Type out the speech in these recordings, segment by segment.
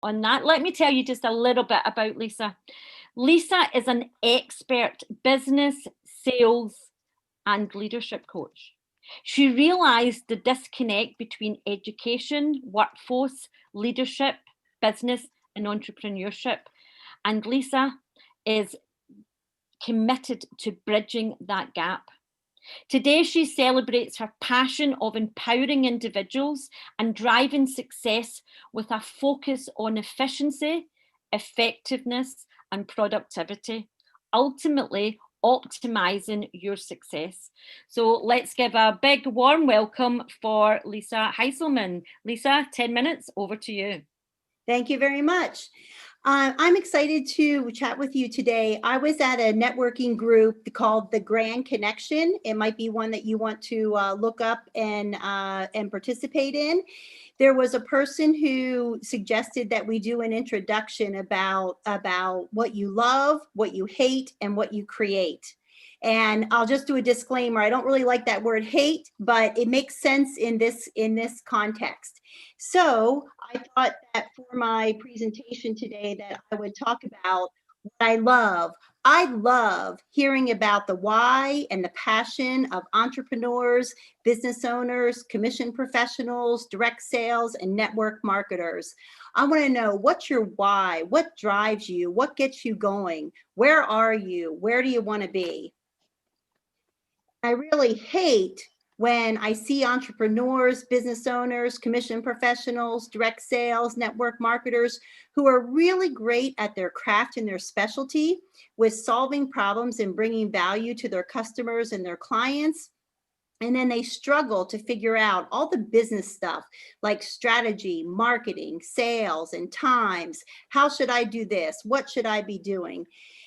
on that. Let me tell you just a little bit about Lisa. Lisa is an expert business, sales, and leadership coach. She realized the disconnect between education, workforce, leadership, business, and entrepreneurship. And Lisa is committed to bridging that gap. Today, she celebrates her passion of empowering individuals and driving success with a focus on efficiency, effectiveness, and productivity, ultimately optimizing your success. So let's give a big warm welcome for Lisa Heiselman. Lisa, 10 minutes, over to you. Thank you very much. I'm excited to chat with you today. I was at a networking group called The Grand Connection. It might be one that you want to look up and participate in. There was a person who suggested that we do an introduction about what you love, what you hate, and what you create. And I'll just do a disclaimer. I don't really like that word hate, but it makes sense in this context. So I thought that for my presentation today that I would talk about what I love. I love hearing about the why and the passion of entrepreneurs, business owners, commission professionals, direct sales, and network marketers. I want to know, what's your why? What drives you? What gets you going? Where are you? Where do you want to be? I really hate when I see entrepreneurs, business owners, commission professionals, direct sales, network marketers who are really great at their craft and their specialty with solving problems and bringing value to their customers and their clients. And then they struggle to figure out all the business stuff like strategy, marketing, sales, and times. How should I do this? What should I be doing?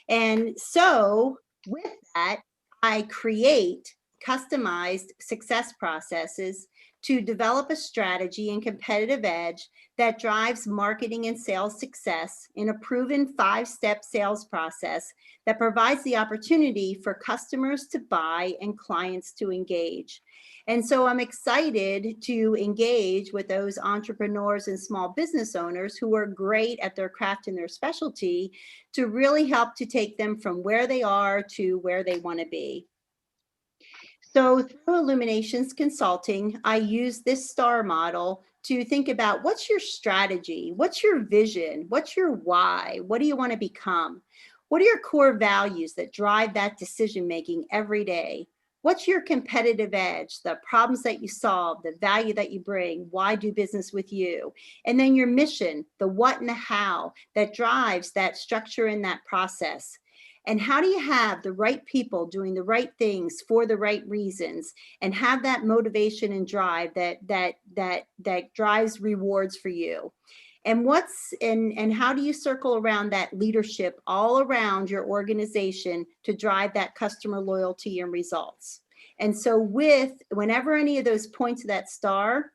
And so with that, I create customized success processes to develop a strategy and competitive edge that drives marketing and sales success in a proven 5-step sales process that provides the opportunity for customers to buy and clients to engage. And so I'm excited to engage with those entrepreneurs and small business owners who are great at their craft and their specialty to really help to take them from where they are to where they want to be. So through Illuminations Consulting, I use this STAR model to think about, what's your strategy? What's your vision? What's your why? What do you want to become? What are your core values that drive that decision-making every day? What's your competitive edge, the problems that you solve, the value that you bring, why do business with you? And then your mission, the what and the how that drives that structure in that process. And how do you have the right people doing the right things for the right reasons and have that motivation and drive that drives rewards for you? And how do you circle around that leadership all around your organization to drive that customer loyalty and results? And so whenever any of those points of that STAR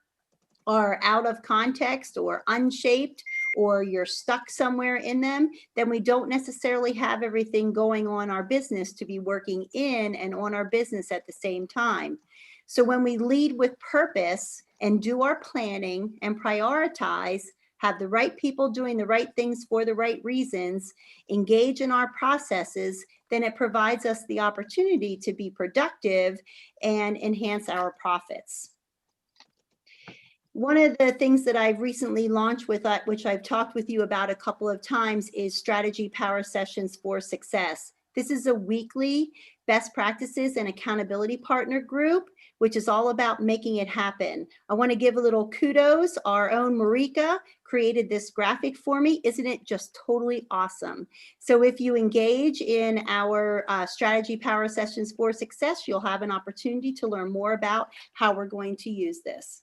are out of context or unshaped, or you're stuck somewhere in them, then we don't necessarily have everything going on our business to be working in and on our business at the same time. So when we lead with purpose and do our planning and prioritize, have the right people doing the right things for the right reasons, engage in our processes, then it provides us the opportunity to be productive and enhance our profits. One of the things that I've recently launched with, which I've talked with you about a couple of times, is Strategy Power Sessions for Success. This is a weekly best practices and accountability partner group, which is all about making it happen. I want to give a little kudos. Our own Marika created this graphic for me. Isn't it just totally awesome? So if you engage in our Strategy Power Sessions for Success, you'll have an opportunity to learn more about how we're going to use this.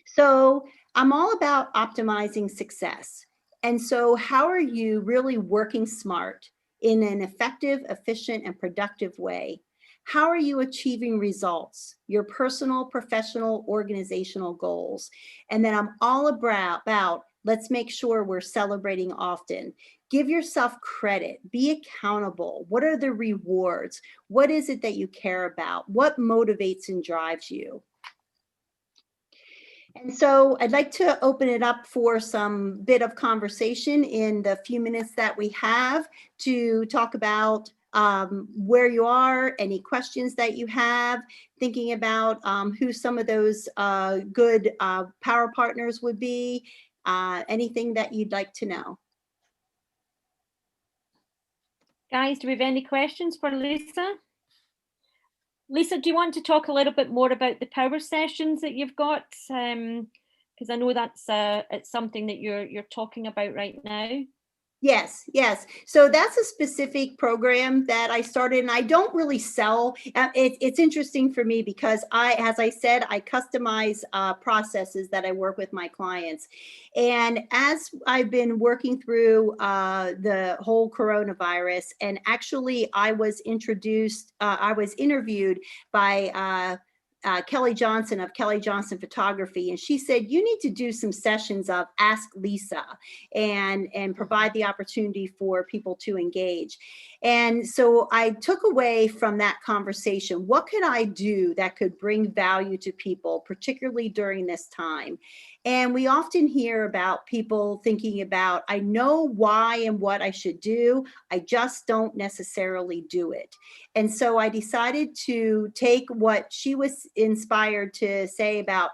So I'm all about optimizing success. And so how are you really working smart in an effective, efficient, and productive way? How are you achieving results, your personal, professional, organizational goals? And then I'm all about let's make sure we're celebrating often. Give yourself credit, be accountable. What are the rewards? What is it that you care about? What motivates and drives you? And so I'd like to open it up for some bit of conversation in the few minutes that we have to talk about where you are, any questions that you have, thinking about who some of those good power partners would be, anything that you'd like to know. Guys, do we have any questions for Lisa? Lisa, do you want to talk a little bit more about the power sessions that you've got? Because I know that's it's something that you're talking about right now. Yes, yes. So that's a specific program that I started, and I don't really sell. It's interesting for me because as I said, I customize processes that I work with my clients. And as I've been working through the whole coronavirus, and actually I was interviewed by Kelly Johnson of Kelly Johnson Photography, and she said, you need to do some sessions of Ask Lisa and provide the opportunity for people to engage. And so I took away from that conversation, what could I do that could bring value to people, particularly during this time? And we often hear about people thinking about, I know why and what I should do, I just don't necessarily do it. And so I decided to take what she was inspired to say about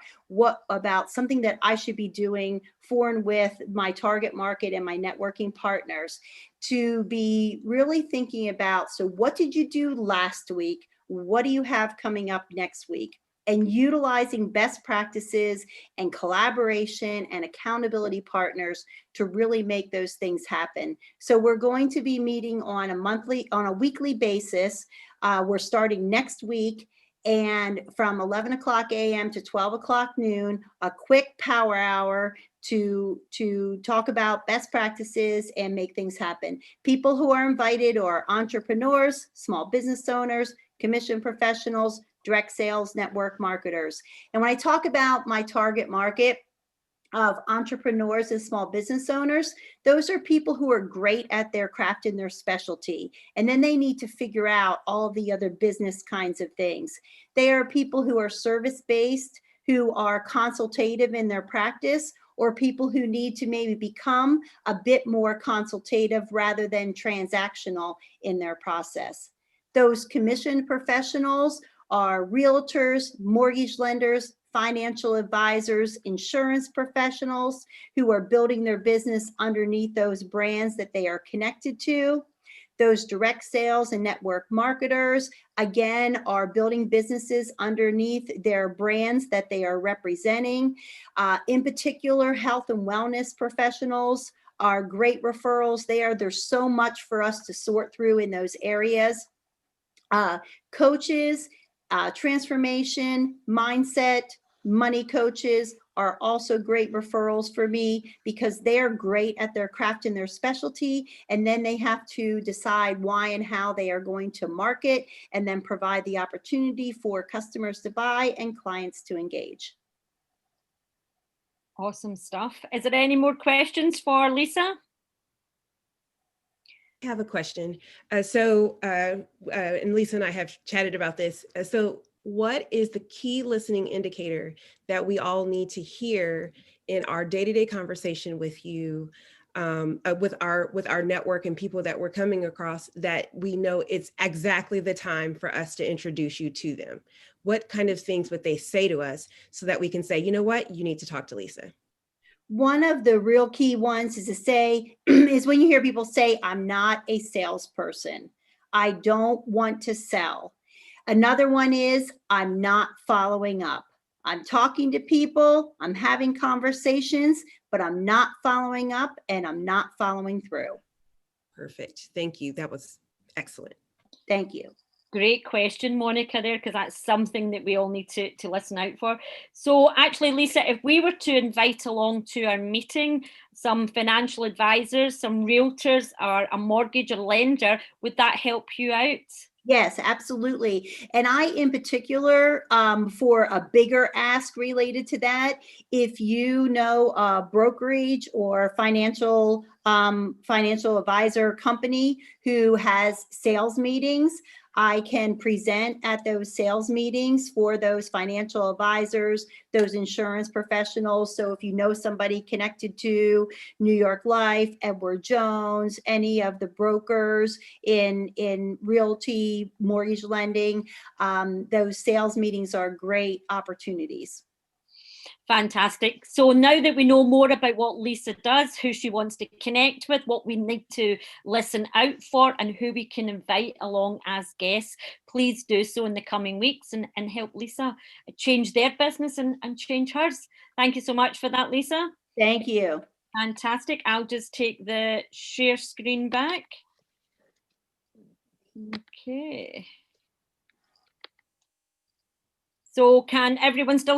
something that I should be doing for and with my target market and my networking partners, to be really thinking about, so what did you do last week? What do you have coming up next week? And utilizing best practices and collaboration and accountability partners to really make those things happen. So we're going to be meeting on a weekly basis. We're starting next week, and from 11 o'clock a.m. to 12 o'clock noon, a quick power hour to talk about best practices and make things happen. People who are invited are entrepreneurs, small business owners, commission professionals, direct sales, network marketers. And when I talk about my target market of entrepreneurs and small business owners, those are people who are great at their craft and their specialty. And then they need to figure out all the other business kinds of things. They are people who are service-based, who are consultative in their practice, or people who need to maybe become a bit more consultative rather than transactional in their process. Those commissioned professionals are realtors, mortgage lenders, financial advisors, insurance professionals who are building their business underneath those brands that they are connected to. Those direct sales and network marketers, again, are building businesses underneath their brands that they are representing. In particular, health and wellness professionals are great referrals there. There's so much for us to sort through in those areas. Coaches, transformation, mindset, money coaches are also great referrals for me because they're great at their craft and their specialty. And then they have to decide why and how they are going to market and then provide the opportunity for customers to buy and clients to engage. Awesome stuff. Is there any more questions for Lisa? I have a question. And Lisa and I have chatted about this. So what is the key listening indicator that we all need to hear in our day-to-day conversation with you, with our network and people that we're coming across, that we know it's exactly the time for us to introduce you to them? What kind of things would they say to us so that we can say, you know what, you need to talk to Lisa? One of the real key ones is to say, is when you hear people say, I'm not a salesperson. I don't want to sell. Another one is, I'm not following up. I'm talking to people, I'm having conversations, but I'm not following up and I'm not following through. Perfect. Thank you. That was excellent. Thank you. Great question, Monica, there, because that's something that we all need to listen out for. So actually, Lisa, if we were to invite along to our meeting some financial advisors, some realtors, or a mortgage or lender, would that help you out? Yes, absolutely. And I, in particular, for a bigger ask related to that, if you know a brokerage or financial advisor company who has sales meetings, I can present at those sales meetings for those financial advisors, those insurance professionals. So if you know somebody connected to New York Life, Edward Jones, any of the brokers in realty, mortgage lending, those sales meetings are great opportunities. Fantastic. So now that we know more about what Lisa does, who she wants to connect with, what we need to listen out for, and who we can invite along as guests, please do so in the coming weeks and help Lisa change their business and change hers. Thank you so much for that, Lisa. Thank you. Fantastic. I'll just take the share screen back. Okay. So can everyone still